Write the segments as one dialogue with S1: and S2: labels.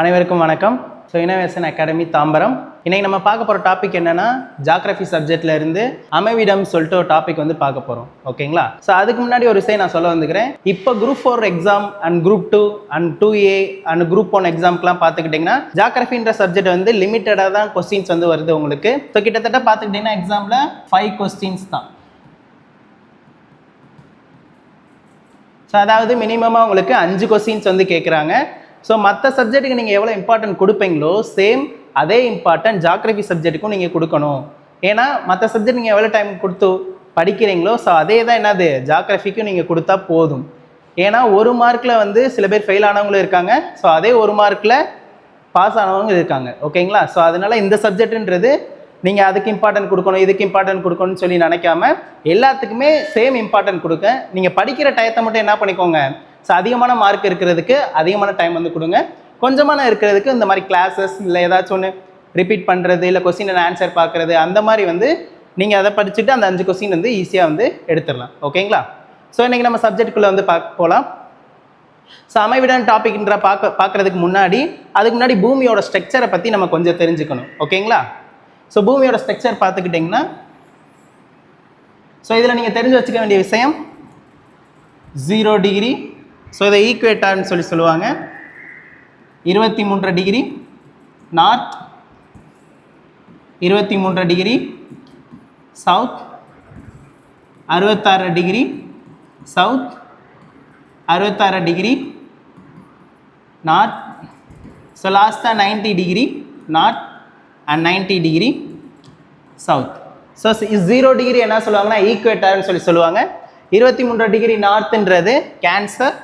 S1: அனைவருக்கும் வணக்கம். So innovation academy Tambaram. இன்னைக்கு நம்ம பார்க்க போகிற டாபிக் என்னன்னா, ஜாகிரபி சப்ஜெக்ட்ல இருந்து அமைவிடம் சொல்லிட்டு ஒரு டாபிக் வந்து பார்க்க போகிறோம். ஓகேங்களா? ஸோ அதுக்கு முன்னாடி ஒரு விஷயம் நான் சொல்ல வந்துக்கிறேன். இப்போ group 4 exam and group 2 and 2A and group 1 எக்ஸாம்க்குலாம் பார்த்துக்கிட்டிங்கன்னா ஜாகிரபின்ற சப்ஜெக்ட் வந்து லிமிட்டடாக தான் கொஸ்டின்ஸ் வந்து வருது உங்களுக்கு. ஸோ கிட்டத்தட்ட பார்த்துக்கிட்டிங்கன்னா எக்ஸாமில் 5 கொஸ்டின்ஸ் தான். ஸோ அதாவது மினிமமாக உங்களுக்கு 5 கொஸ்டின்ஸ் வந்து கேட்குறாங்க. ஸோ மற்ற சப்ஜெக்ட்டுக்கு நீங்கள் எவ்வளோ இம்பார்ட்டன்ட் கொடுப்பீங்களோ சேம் அதே இம்பார்ட்டன்ட் ஜாகிரபி சப்ஜெக்ட்டுக்கும் நீங்கள் கொடுக்கணும். ஏன்னா மற்ற சப்ஜெக்ட் நீங்கள் எவ்வளோ டைம் கொடுத்து படிக்கிறீங்களோ ஸோ அதே தான் என்னது ஜாகிரபிக்கும் நீங்கள் கொடுத்தா போதும். ஏன்னா ஒரு மார்க்கில் வந்து சில பேர் ஃபெயில் ஆனவங்களும் இருக்காங்க, ஸோ அதே ஒரு மார்க்கில் பாஸ் ஆனவங்க இருக்காங்க. ஓகேங்களா? ஸோ அதனால் இந்த சப்ஜெக்ட்டுன்றது நீங்கள் அதுக்கு இம்பார்ட்டன்ட் கொடுக்கணும், இதுக்கு இம்பார்ட்டன்ட் கொடுக்கணும்னு சொல்லி நினைக்காம எல்லாத்துக்குமே சேம் இம்பார்ட்டன்ட் கொடுக்க. நீங்கள் படிக்கிற டயத்தை மட்டும் என்ன பண்ணிக்கோங்க, ஸோ அதிகமான மார்க் இருக்கிறதுக்கு அதிகமான டைம் வந்து கொடுங்க, கொஞ்சமான இருக்கிறதுக்கு இந்த மாதிரி கிளாஸஸ் இல்லை ஏதாச்சும் ஒன்று ரிப்பீட் பண்ணுறது இல்லை கொஸ்டின் அண்ட் ஆன்சர் பார்க்குறது அந்த மாதிரி வந்து நீங்கள் அதை படிச்சுட்டு அந்த 5 கொஸ்டின் வந்து ஈஸியாக வந்து எடுத்துடலாம். ஓகேங்களா? ஸோ இன்றைக்கி நம்ம சப்ஜெக்டுக்குள்ளே வந்து போகலாம். ஸோ அமைவிடம் டாபிக்ன்ற பார்க்குறதுக்கு முன்னாடி அதுக்கு முன்னாடி பூமியோட ஸ்ட்ரக்சரை பற்றி நம்ம கொஞ்சம் தெரிஞ்சுக்கணும். ஓகேங்களா? ஸோ பூமியோட ஸ்ட்ரக்சர் பார்த்துக்கிட்டிங்கன்னா, ஸோ இதில் நீங்கள் தெரிஞ்சு வச்சுக்க வேண்டிய விஷயம் 0 டிகிரி. ஸோ இதை ஈக்குவேட்டர்னு சொல்லுவாங்க. 23 degree north, 23 degree south, 66 degree south, 66 degree north. So லாஸ்ட்டாக 90 degree north and 90 degree south. So 0 degree என்ன சொல்லுவாங்கன்னா ஈக்குவேட்டர்னு சொல்லுவாங்க. 23 டிகிரி நார்த்துன்றது கேன்சர்,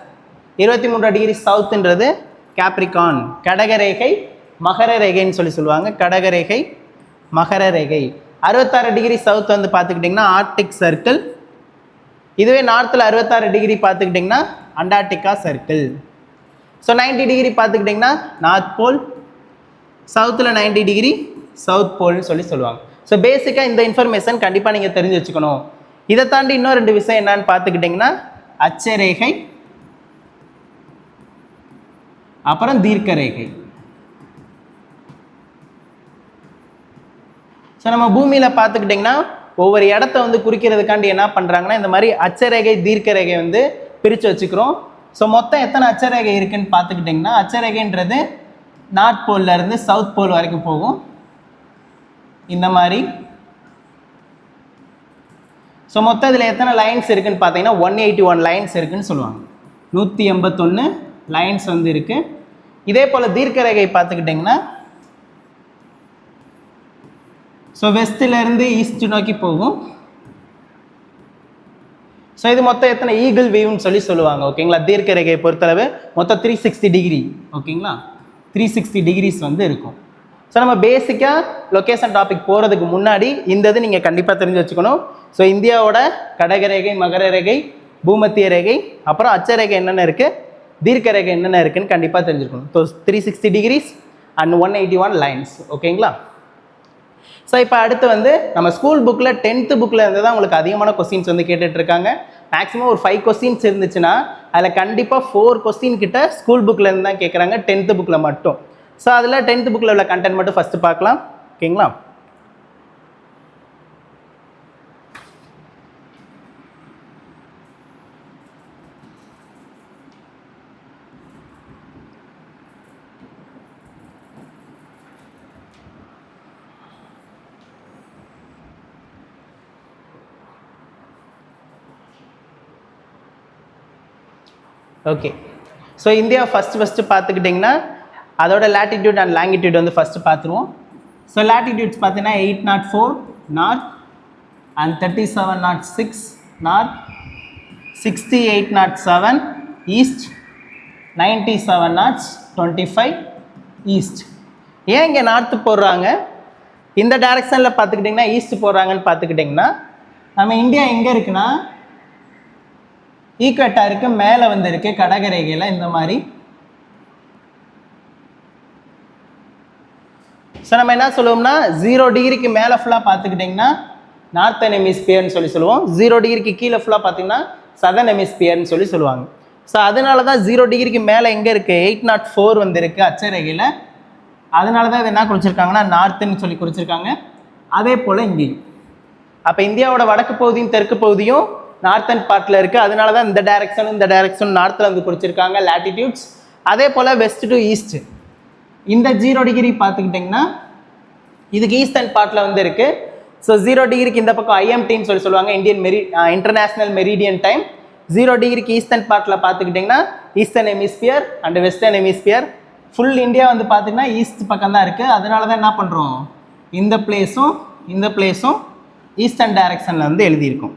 S1: 23 டிகிரி சவுத்துன்றது கேப்ரிகான், கடகரேகை மகர ரேகைன்னு சொல்லுவாங்க. கடகரேகை மகர ரேகை. 66 டிகிரி சவுத் வந்து பார்த்துக்கிட்டிங்கன்னா ஆர்டிக் சர்க்கிள். இதுவே நார்த்தில் 66 டிகிரி பார்த்துக்கிட்டிங்கன்னா அண்டார்டிகா சர்க்கிள். ஸோ 90 டிகிரி பார்த்துக்கிட்டிங்கன்னா நார்த் போல், சவுத்தில் 90 டிகிரி சவுத் போல்னு சொல்லுவாங்க. ஸோ பேசிக்காக இந்த இன்ஃபர்மேஷன் கண்டிப்பாக நீங்கள் தெரிஞ்சு வச்சுக்கணும். இதை தாண்டி இன்னும் 2 விஷயம் என்னன்னு பார்த்துக்கிட்டிங்கன்னா அச்சரேகை அப்புறம் தீர்க்க ரேகை. ஸோ நம்ம பூமியில் பார்த்துக்கிட்டிங்கன்னா ஒவ்வொரு இடத்த வந்து குறிக்கிறதுக்காண்டி என்ன பண்ணுறாங்கன்னா இந்த மாதிரி அச்சரேகை தீர்க்க ரேகை வந்து பிரித்து வச்சுக்கிறோம். ஸோ மொத்தம் எத்தனை அச்சரேகை இருக்குன்னு பார்த்துக்கிட்டிங்கன்னா, அச்சரேகைன்றது நார்த் போல்லேருந்து சவுத் போல் வரைக்கும் போகும் இந்த மாதிரி. ஸோ மொத்தம் இதில் எத்தனை லைன்ஸ் இருக்குதுன்னு பார்த்தீங்கன்னா 181 லைன்ஸ் இருக்குதுன்னு சொல்லுவாங்க. 181 லைன்ஸ் வந்து இருக்குது. இதே போல் தீர்க்க ரேகை பார்த்துக்கிட்டிங்கன்னா ஸோ வெஸ்ட்டிலேருந்து ஈஸ்ட் நோக்கி போகும். ஸோ இது மொத்தம் எத்தனை ஈகிள் வியூன்னு சொல்லுவாங்க. ஓகேங்களா? தீர்க்க ரேகையை பொறுத்தளவு மொத்தம் 360 டிகிரி. ஓகேங்களா? 360 டிகிரிஸ் வந்து இருக்கும். ஸோ நம்ம பேசிக்காக லொக்கேஷன் டாபிக் போகிறதுக்கு முன்னாடி இந்த இது நீங்கள் கண்டிப்பாக தெரிஞ்சு வச்சுக்கணும். ஸோ இந்தியாவோட கடகரேகை மகர ரேகை பூமத்திய ரேகை அப்புறம் அச்சரேகை என்னென்ன இருக்குது, தீர்க்க ரேகை என்னென்ன இருக்குதுன்னு கண்டிப்பாக தெரிஞ்சுக்கணும். So 360 decrease and 181 lines. ஓகேங்களா? ஸோ இப்போ அடுத்து வந்து நம்ம ஸ்கூல் புக்கில் 10th புக்கில் இருந்து தான் உங்களுக்கு அதிகமான கொஸ்டின்ஸ் வந்து கேட்டுட்ருக்காங்க. மேக்ஸிமம் ஒரு 5 கொஸ்டின்ஸ் இருந்துச்சுன்னா அதில் கண்டிப்பாக 4 கொஸ்டின் கிட்ட ஸ்கூல் புக்கில் இருந்து தான் கேட்குறாங்க 10th புக்கில் மட்டும். ஸோ அதில் 10th புக்கில் உள்ள கண்டென்ட் மட்டும் ஃபஸ்ட்டு பார்க்கலாம். ஓகேங்களா? ஓகே. ஸோ இந்தியா ஃபஸ்ட்டு பார்த்துக்கிட்டிங்கன்னா அதோட லேட்டிடியூட் அண்ட் லாங்கிடியூட் வந்து ஃபஸ்ட்டு பார்த்துருவோம். ஸோ லேட்டிடியூட்ஸ் பார்த்தீங்கன்னா 804 north and 3706 north, 6807 east, 9725 east. ஏன் இங்கே நார்த்து போடுறாங்க, இந்த டைரக்ஷனில் பார்த்துக்கிட்டிங்கன்னா ஈஸ்ட் போடுறாங்கன்னு பார்த்துக்கிட்டிங்கன்னா நம்ம இந்தியா எங்கே இருக்குன்னா ஈக்குவேட்டருக்கு மேலே வந்து இருக்கு கடகரேகையில் இந்த மாதிரி. ஸோ நம்ம என்ன சொல்லுவோம்னா 0 டிகிரிக்கு மேலே ஃபுல்லாக பார்த்துக்கிட்டிங்கன்னா நார்த்தன் ஹெமிஸ்பியர்னு சொல்லுவோம். 0 டிகிரிக்கு கீழே ஃபுல்லாக பார்த்தீங்கன்னா சதர்ன் ஹெமிஸ்பியர்னு சொல்லுவாங்க. ஸோ அதனால தான் 0 டிகிரிக்கு மேலே எங்கே இருக்குது 804 வந்து இருக்குது அச்சரேகையில். அதனால தான் இது என்ன குறிச்சிருக்காங்கன்னா நார்த்துன்னு சொல்லி குறிச்சிருக்காங்க. அதே போல் இங்கேயும் அப்போ இந்தியாவோட வடக்கு பகுதியும் தெற்கு பகுதியும் நார்த்தன் பார்ட்டில் இருக்குது. அதனால தான் இந்த டைரக்ஷன் நார்த்தில் வந்து குறிச்சிருக்காங்க லேட்டிடியூட்ஸ். அதே போல் வெஸ்ட் டு ஈஸ்ட் இந்த 0 டிகிரி பார்த்துக்கிட்டிங்கன்னா இதுக்கு ஈஸ்டர்ன் பார்ட்டில் வந்து இருக்குது. ஸோ 0 டிகிரிக்கு இந்த பக்கம் ஐஎம்டின்னு சொல்லுவாங்க, இன்டர்நேஷ்னல் மெரிடியன் டைம். 0 டிகிரிக்கு ஈஸ்டர்ன் பார்ட்டில் பார்த்துக்கிட்டிங்கன்னா eastern hemisphere and western hemisphere. Full India வந்து பார்த்திங்கன்னா ஈஸ்ட் பக்கம் தான் இருக்குது. அதனால தான் என்ன பண்ணுறோம் இந்த பிளேஸும் ஈஸ்டர்ன் டைரக்ஷனில் வந்து எழுதியிருக்கோம்.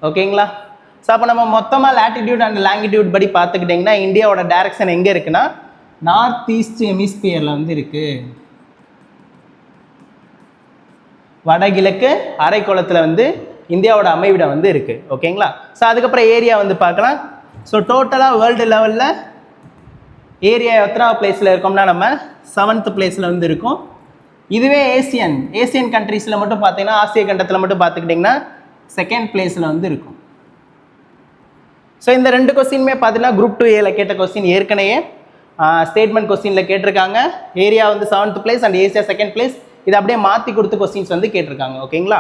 S1: ஓகேங்களா? ஸோ அப்போ நம்ம மொத்தமாக லேட்டிடியூட் அண்ட் லாங்கிடியூட் படி பார்த்துக்கிட்டிங்கன்னா இந்தியாவோட டைரக்ஷன் எங்கே இருக்குன்னா நார்த் ஈஸ்ட் ஹெமிஸ்பியரில் வந்து இருக்குது. வடகிழக்கு அரைக்கோளத்தில் வந்து இந்தியாவோட அமைவிடம் வந்து இருக்குது. ஓகேங்களா? ஸோ அதுக்கப்புறம் ஏரியா வந்து பார்க்கலாம். ஸோ டோட்டலாக வேர்ல்டு லெவலில் ஏரியா எத்தனாவது பிளேஸில் இருக்கோம்னா நம்ம 7th பிளேஸில் வந்து இருக்கும். இதுவே ஏசியன் கண்ட்ரீஸில் மட்டும் பார்த்தீங்கன்னா ஆசிய கண்டத்தில் மட்டும் பார்த்துக்கிட்டிங்கன்னா 2nd பிளேஸில் வந்து இருக்கும். ஸோ இந்த 2 கொஸ்டினுமே பார்த்தீங்கன்னா குரூப் 2A கேட்ட கொஸ்டின் ஏற்கனவே ஸ்டேட்மெண்ட் கொஸ்டினில் கேட்டிருக்காங்க. ஏரியா வந்து 7th place and Asia 2nd place. இது அப்படியே மாற்றி கொடுத்து கொஸ்டின்ஸ் வந்து கேட்டிருக்காங்க. ஓகேங்களா?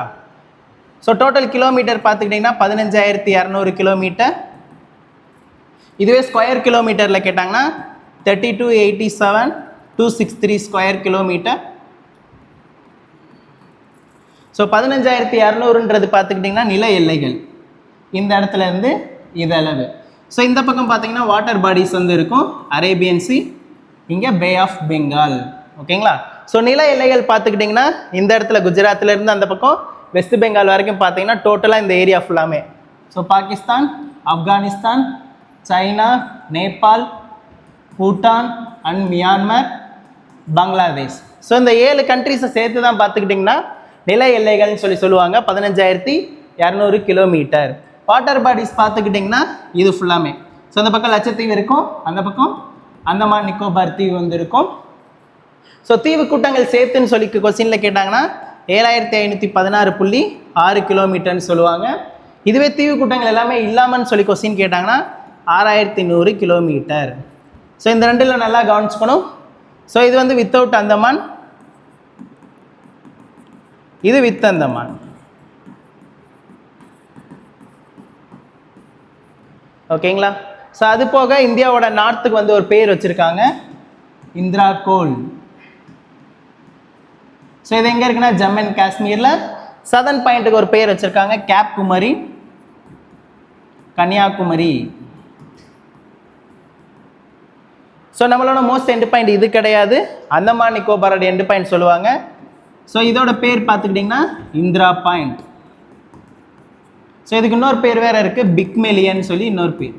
S1: ஸோ டோட்டல் கிலோமீட்டர் பார்த்துக்கிட்டிங்கன்னா 15,200 கிலோமீட்டர். இதுவே ஸ்கொயர் கிலோமீட்டரில் கேட்டாங்கன்னா 3287,263 ஸ்கொயர் கிலோமீட்டர். ஸோ 15,200ன்றது பார்த்துக்கிட்டிங்கன்னா நில எல்லைகள் இந்த இடத்துல இருந்து இது அளவு. ஸோ இந்த பக்கம் பார்த்தீங்கன்னா வாட்டர் பாடிஸ் வந்து இருக்கும், அரேபியன் சி, இங்கே பே ஆஃப் பெங்கால். ஓகேங்களா? ஸோ நில எல்லைகள் பார்த்துக்கிட்டிங்கன்னா இந்த இடத்துல குஜராத்லேருந்து அந்த பக்கம் வெஸ்ட் பெங்கால் வரைக்கும் பார்த்தீங்கன்னா டோட்டலாக இந்த ஏரியா ஃபுல்லாமே. So Pakistan, Afghanistan, China, Nepal, Bhutan and Myanmar, Bangladesh. So இந்த 7 கண்ட்ரிஸை சேர்த்து தான் பார்த்துக்கிட்டிங்கன்னா நில எல்லைகள்னு சொல்லுவாங்க. 15,200 கிலோமீட்டர். வாட்டர் பாடிஸ் பார்த்துக்கிட்டிங்கன்னா இது ஃபுல்லாமே. ஸோ அந்த பக்கம் லட்சத்தீவு இருக்கும், அந்த பக்கம் அந்தமான் நிக்கோபார் தீவு வந்து இருக்கும். ஸோ தீவு கூட்டங்கள் சேர்த்துன்னு சொல்லி கொஸ்டினில் கேட்டாங்கன்னா 7,516.6 கிலோமீட்டர்னு சொல்லுவாங்க. இதுவே தீவு கூட்டங்கள் எல்லாமே இல்லாமன்னு சொல்லி கொஸ்டின் கேட்டாங்கன்னா 6,100 கிலோமீட்டர். ஸோ இந்த ரெண்டில் நல்லா கவனிச்சுக்கணும். ஸோ இது வந்து வித்தவுட் அந்தமான், இது வித் அந்தமான். ஓகேங்களா? ஸோ அது போக இந்தியாவோட நார்த்துக்கு வந்து ஒரு பேர் வச்சுருக்காங்க, இந்திரா கோல். ஸோ இது எங்கே இருக்குன்னா ஜம்மு அண்ட் காஷ்மீரில். சதர்ன் பாயிண்ட்டுக்கு ஒரு பேர் வச்சுருக்காங்க, கேப் குமரி, கன்னியாகுமரி. ஸோ நம்மளோட மோஸ்ட் எண்டு பாயிண்ட் இது கிடையாது, அந்தமான் நிக்கோபாரோட எண்டு பாயிண்ட் சொல்லுவாங்க. ஸோ இதோட பேர் பார்த்துக்கிட்டிங்கன்னா இந்திரா பாயிண்ட். ஸோ இதுக்கு இன்னொரு பேர் வேறு இருக்குது, பிக்மெலியன் சொல்லி இன்னொரு பேர்.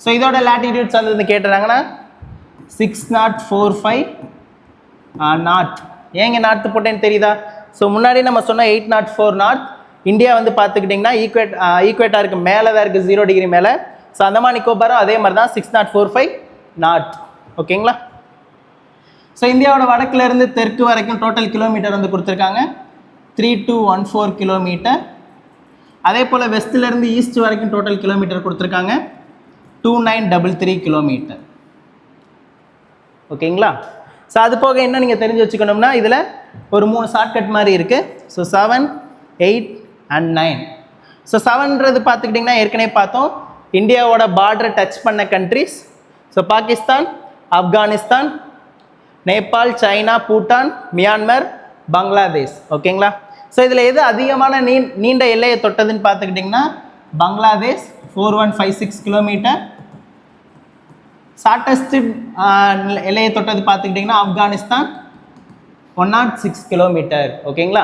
S1: ஸோ இதோட லேட்டிடியூட்ஸ் வந்து கேட்டுறாங்கன்னா 6,045 நார்த். ஏங்க நார்த்து போட்டேன்னு தெரியுதா? ஸோ முன்னாடி நம்ம சொன்ன 804 நார்த். இந்தியா வந்து பார்த்துக்கிட்டிங்கன்னா ஈக்குவேட்டாருக்கு மேலே தான் இருக்குது, 0 டிகிரி மேலே. ஸோ அந்தமான் நிக்கோபாரும் அதே மாதிரி தான் 6,045 நார்த். ஓகேங்களா? ஸோ இந்தியாவோட வடக்குலேருந்து தெற்கு வரைக்கும் டோட்டல் கிலோமீட்டர் வந்து கொடுத்துருக்காங்க 3214 கிலோமீட்டர். அதே போல் வெஸ்ட்லேருந்து ஈஸ்ட் வரைக்கும் டோட்டல் கிலோமீட்டர் கொடுத்துருக்காங்க 2933 கிலோமீட்டர். ஓகேங்களா? ஸோ அது போக என்ன நீங்கள் தெரிஞ்சு வச்சுக்கணும்னா இதில் ஒரு 3 ஷார்ட்கட் மாதிரி இருக்குது. So 7, 8 and 9. ஸோ 7ன்றது பார்த்துக்கிட்டிங்கன்னா ஏற்கனவே பார்த்தோம், இந்தியாவோட பார்டரை டச் பண்ண countries. So Pakistan, Afghanistan, Nepal, China, Bhutan, Myanmar, Bangladesh. ஓகேங்களா? ஸோ இதில் எது அதிகமான நீண்ட எல்லையை தொட்டதுன்னு பார்த்துக்கிட்டிங்கன்னா பங்களாதேஷ் 4156 கிலோமீட்டர். ஷார்ட்டஸ்ட் எல்லையை தொட்டது பார்த்துக்கிட்டிங்கன்னா ஆப்கானிஸ்தான் 106 கிலோமீட்டர். ஓகேங்களா?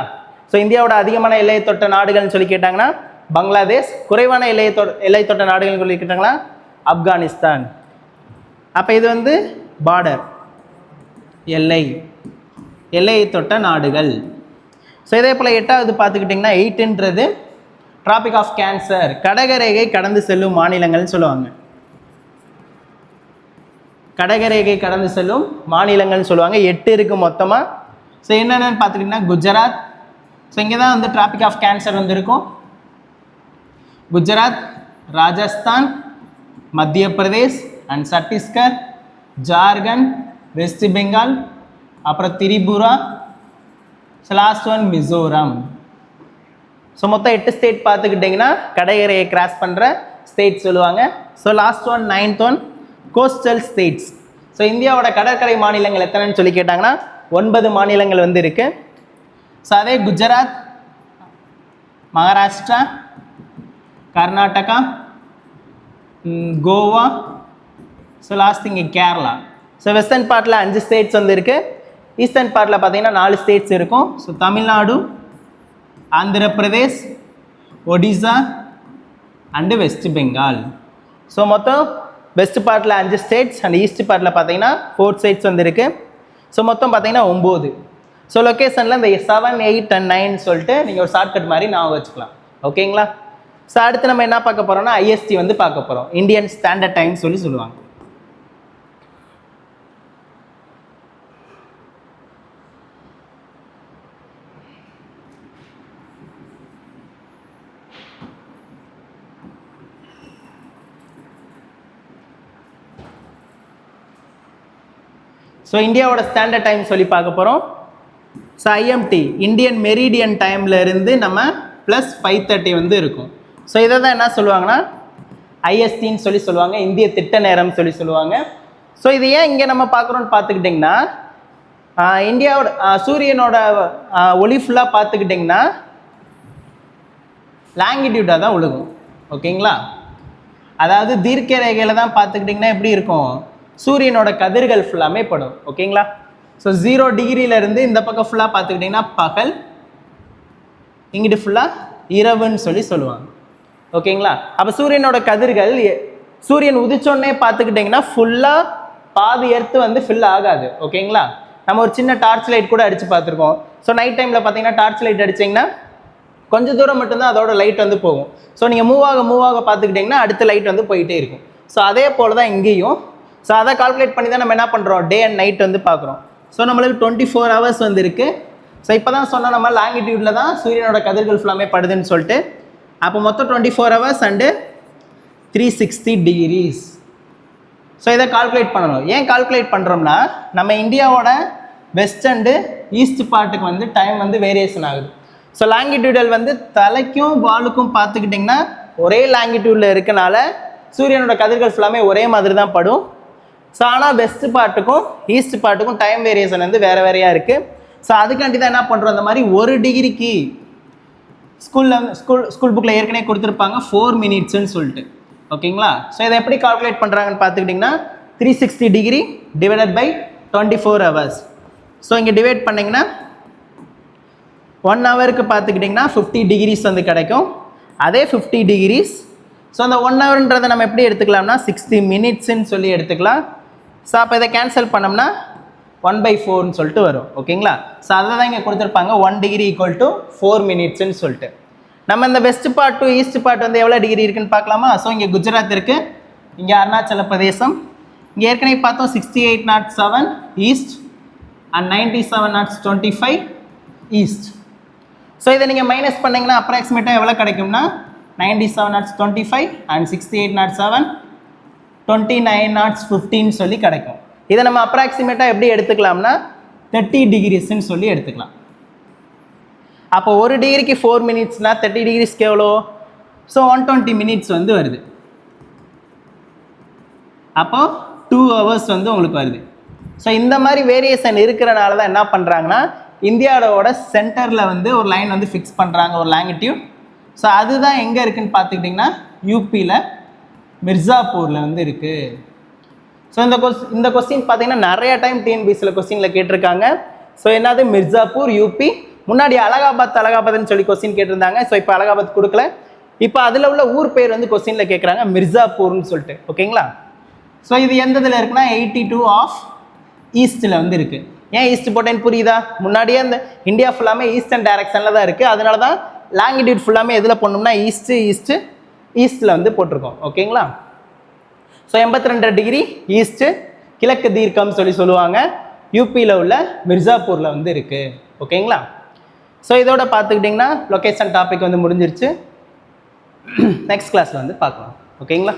S1: ஸோ இந்தியாவோட அதிகமான எல்லையை தொட்ட நாடுகள்னு சொல்லி கேட்டாங்கன்னா பங்களாதேஷ், குறைவான எல்லை தொட்ட நாடுகள்னு சொல்லி கேட்டாங்கன்னா ஆப்கானிஸ்தான். அப்போ இது வந்து பார்டர், எல்லையை தொட்ட நாடுகள். ஸோ இதே போல் 8வது பார்த்துக்கிட்டிங்கன்னா 8ன்றது டிராபிக் ஆஃப் கேன்சர், கடகரேகை கடந்து செல்லும் மாநிலங்கள்னு சொல்லுவாங்க. கடகரேகை கடந்து செல்லும் மாநிலங்கள்னு சொல்லுவாங்க. 8 இருக்குது மொத்தமாக. ஸோ என்னென்னு பார்த்துக்கிட்டிங்கன்னா குஜராத். ஸோ இங்கே தான் வந்து டிராபிக் ஆஃப் கேன்சர் வந்து இருக்கும். குஜராத், ராஜஸ்தான், மத்திய பிரதேஷ் அண்ட் சத்தீஸ்கர், ஜார்க்கண்ட், வெஸ்ட் பெங்கால், அப்புறம் Tripura, last one Mizoram. So மொத்தம் 8 ஸ்டேட் பார்த்துக்கிட்டிங்கன்னா கடற்கரையை கிராஸ் பண்ணுற ஸ்டேட் சொல்லுவாங்க. So last one 9th one coastal states. So இந்தியாவோட கடற்கரை மாநிலங்கள் எத்தனைன்னு சொல்லி கேட்டாங்கன்னா 9 மாநிலங்கள் வந்து இருக்குது. ஸோ அதே குஜராத், மகாராஷ்டிரா, கர்நாடகா, கோவா, ஸோ லாஸ்ட் இங்கே கேரளா. ஸோ வெஸ்டர்ன் பார்ட்டில் 5 ஸ்டேட்ஸ் வந்து இருக்குது. ஈஸ்டர்ன் பார்ட்டில் பார்த்தீங்கன்னா 4 ஸ்டேட்ஸ் இருக்கும். So Tamil Nadu, Andhra Pradesh, Odisha and west Bengal. So மொத்தம் வெஸ்ட் பார்ட்டில் 5 ஸ்டேட்ஸ் அண்ட் ஈஸ்ட் பார்ட்டில் பார்த்தீங்கன்னா 4 ஸ்டேட்ஸ் வந்து இருக்குது. ஸோ மொத்தம் பார்த்தீங்கன்னா 9. ஸோ லொக்கேஷனில் இந்த 7, 8 and 9 சொல்லிட்டு நீங்கள் ஒரு ஷார்ட்கட் மாதிரி நான் வச்சுக்கலாம். ஓகேங்களா? ஸோ அடுத்து நம்ம என்ன பார்க்க போகிறோம்னா ஐஎஸ்டி வந்து பார்க்க போகிறோம். இந்தியன் ஸ்டாண்டர்ட் டைம் சொல்லி சொல்லுவாங்க. ஸோ இந்தியாவோட ஸ்டாண்டர்ட் டைம் சொல்லி பார்க்க போகிறோம். ஸோ ஐஎம்டி இந்தியன் மெரிடியன் டைமில் இருந்து நம்ம ப்ளஸ் 5:30 வந்து இருக்கும். ஸோ இதை தான் என்ன சொல்லுவாங்கன்னா ஐஎஸ்டின்னு சொல்லி சொல்லுவாங்க, இந்திய திட்ட நேரம் சொல்லி சொல்லுவாங்க. ஸோ இது ஏன் இங்கே நம்ம பார்க்குறோன்னு பார்த்துக்கிட்டிங்கன்னா இந்தியாவோட சூரியனோட ஒளி ஃபுல்லாக பார்த்துக்கிட்டிங்கன்னா லாங்கிடியூடாக தான் ஒழுகும். ஓகேங்களா? அதாவது தீர்க்க ரேகையில் தான் பார்த்துக்கிட்டிங்கன்னா எப்படி இருக்கும், சூரியனோட கதிர்கள் ஃபுல்லாமே படும். ஓகேங்களா? ஸோ 0 டிகிரியிலேருந்து இந்த பக்கம் ஃபுல்லாக பார்த்துக்கிட்டிங்கன்னா பகல், இங்கிட்டு ஃபுல்லாக இரவுன்னு சொல்லி சொல்லுவாங்க. ஓகேங்களா? அப்போ சூரியனோட கதிர்கள் சூரியன் உதிச்சோடனே பார்த்துக்கிட்டிங்கன்னா ஃபுல்லாக பாதி எர்த்து வந்து ஃபில் ஆகாது. ஓகேங்களா? நம்ம ஒரு சின்ன டார்ச் லைட் கூட அடித்து பார்த்துருக்கோம். ஸோ நைட் டைமில் பார்த்தீங்கன்னா டார்ச் லைட் அடிச்சிங்கன்னா கொஞ்சம் தூரம் மட்டும்தான் அதோட லைட் வந்து போகும். ஸோ நீங்கள் மூவ் ஆக பார்த்துக்கிட்டிங்கன்னா அடுத்த லைட் வந்து போயிட்டே இருக்கும். ஸோ அதே போல் தான் இங்கேயும். ஸோ அதை கால்குலேட் பண்ணி தான் நம்ம என்ன பண்ணுறோம், டே அண்ட் நைட் வந்து பார்க்குறோம். ஸோ நம்மளுக்கு 24 hours வந்து இருக்குது. ஸோ இப்போ தான் சொன்னால் நம்ம லாங்கிடியூடில் தான் சூரியனோட கதிர்கள் ஃபுல்லாமே படுதுன்னு சொல்லிட்டு. அப்போ மொத்தம் 24 hours அண்டு 360 degrees. ஸோ இதை கால்குலேட் பண்ணணும். ஏன் கால்குலேட் பண்ணுறோம்னா நம்ம இந்தியாவோட வெஸ்ட் அண்டு ஈஸ்ட் பார்ட்டுக்கு வந்து டைம் வந்து வேரியேஷன் ஆகுது. ஸோ லாங்கிடியூடல் வந்து தலைக்கும் வாலுக்கும் பார்த்துக்கிட்டிங்கன்னா ஒரே லாங்கிடியூடில் இருக்கனால சூரியனோட கதிர்கள் ஃபுல்லாமே ஒரே மாதிரி தான் படும். ஸோ ஆனால் வெஸ்ட் பார்ட்டுக்கும் ஈஸ்ட் பார்ட்டுக்கும் டைம் வேரியேஷன் வந்து வேறு வேறையாக இருக்குது. ஸோ அதுக்காண்டி தான் என்ன பண்ணுறோம், அந்த மாதிரி 1 டிகிரிக்கு ஸ்கூல் புக்கில் ஏற்கனவே கொடுத்துருப்பாங்க 4 minutesன்னு சொல்லிட்டு. ஓகேங்களா? ஸோ இதை எப்படி கால்குலேட் பண்ணுறாங்கன்னு பார்த்துக்கிட்டிங்கன்னா 360 degree divided by 24 hours. So இங்கே டிவைட் பண்ணிங்கன்னா 1 hourக்கு பார்த்துக்கிட்டிங்கன்னா 50 degrees வந்து கிடைக்கும். அதே 50 degrees. ஸோ அந்த 1 hourன்றதை நம்ம எப்படி எடுத்துக்கலாம்னா 60 minutesன்னு சொல்லி எடுத்துக்கலாம். ஸோ அப்போ இதை கேன்சல் பண்ணோம்னா 1/4ன்னு சொல்லிட்டு வரும். ஓகேங்களா? ஸோ அதை தான் இங்கே கொடுத்துருப்பாங்க 1 degree = 4 minutesன்னு சொல்லிட்டு. நம்ம இந்த west part to east part வந்து எவ்வளோ டிகிரி இருக்குன்னு பார்க்கலாமா? ஸோ இங்கே குஜராத் இருக்குது, இங்கே அருணாச்சல பிரதேசம், இங்கே ஏற்கனவே பார்த்தோம் 6807 ஈஸ்ட் அண்ட் 9725 ஈஸ்ட். ஸோ இதை நீங்கள் மைனஸ் பண்ணிங்கன்னா அப்ராக்சிமேட்டாக எவ்வளோ கிடைக்கும்னா 97/25 அண்ட் 6807 29/15 சொல்லி கிடைக்கும். இதை நம்ம அப்ராக்சிமேட்டாக எப்படி எடுத்துக்கலாம்னா 30 degreesன்னு சொல்லி எடுத்துக்கலாம். அப்போ 1 டிகிரிக்கு 4 minutesனா 30 degreesக்கு எவ்வளோ? ஸோ 120 minutes வந்து வருது. அப்போ 2 hours வந்து உங்களுக்கு வருது. ஸோ இந்த மாதிரி வேரியேஷன் இருக்கிறனால தான் என்ன பண்ணுறாங்கன்னா இந்தியாவோட சென்டரில் வந்து ஒரு லைன் வந்து ஃபிக்ஸ் பண்ணுறாங்க, ஒரு லாங்கிடியூட். ஸோ அதுதான் எங்கே இருக்குதுன்னு பார்த்துக்கிட்டிங்கன்னா யூபியில் மிர்சாப்பூரில் வந்து இருக்குது. ஸோ இந்த கொஸ்டின் பார்த்தீங்கன்னா நிறைய டைம் டிஎன்பிசியில் கொஸ்டினில் கேட்டிருக்காங்க. ஸோ என்னது மிர்சாப்பூர் யூபி. முன்னாடி அலகாபாத்னு சொல்லி கொஸ்டின் கேட்டிருந்தாங்க. ஸோ இப்போ அலகாபாத் கொடுக்கல. இப்போ அதில் உள்ள ஊர் பேர் வந்து கொஸ்டினில் கேட்குறாங்க மிர்சாப்பூர்னு சொல்லிட்டு. ஓகேங்களா? ஸோ இது எந்த இதில் இருக்குன்னா 82 ஆஃப் ஈஸ்ட்டில் வந்து இருக்குது. ஏன் ஈஸ்ட் போட்டேன்னு புரியுதா? முன்னாடியே அந்த இந்தியா ஃபுல்லாமே ஈஸ்டர்ன் டைரக்ஷனில் தான் இருக்குது. அதனால தான் லாங்கிடியூட் ஃபுல்லாமே எதில் போடணும்னா ஈஸ்ட்டில் வந்து போட்டிருக்கோம். ஓகேங்களா? ஸோ 82 டிகிரி ஈஸ்ட்டு கிழக்கு தீர்க்கம் சொல்லி சொல்லுவாங்க. யூபியில் உள்ள மிர்சாப்பூரில் வந்து இருக்குது. ஓகேங்களா? ஸோ இதோட பார்த்துக்கிட்டிங்கன்னா லொக்கேஷன் டாபிக் வந்து முடிஞ்சிருச்சு. நெக்ஸ்ட் கிளாஸில் வந்து பார்க்கலாம். ஓகேங்களா?